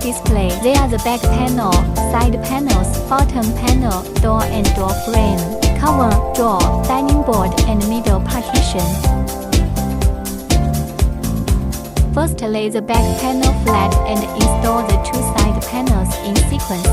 display. They are the back panel, side panels, bottom panel, door and door frame, cover, drawer, dining board, and middle partition. First, lay the back panel flat and install the two side panels in sequence.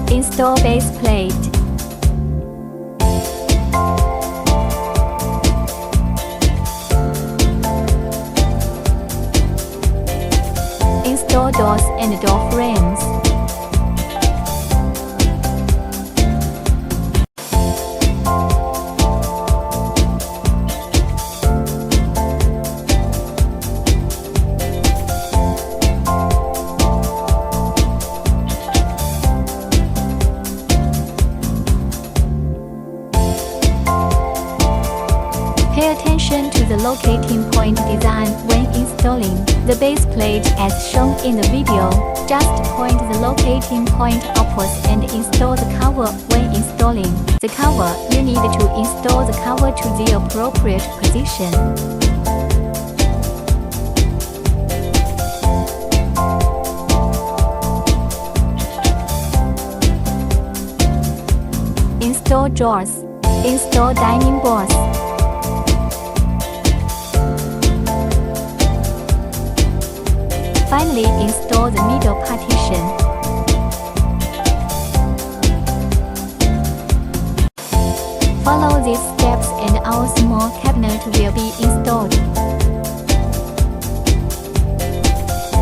Install base plate. Install doors and door frames. Pay attention to the locating point design when installing the base plate as shown in the video. Just point the locating point upwards and install the cover when installing the cover. You need to install the cover to the appropriate position. Install drawers. Install dining boards. Finally, install the middle partition. Follow these steps and our small cabinet will be installed.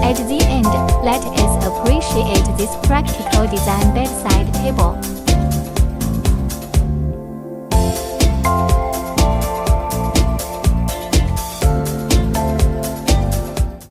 At the end, let us appreciate this practical design bedside table.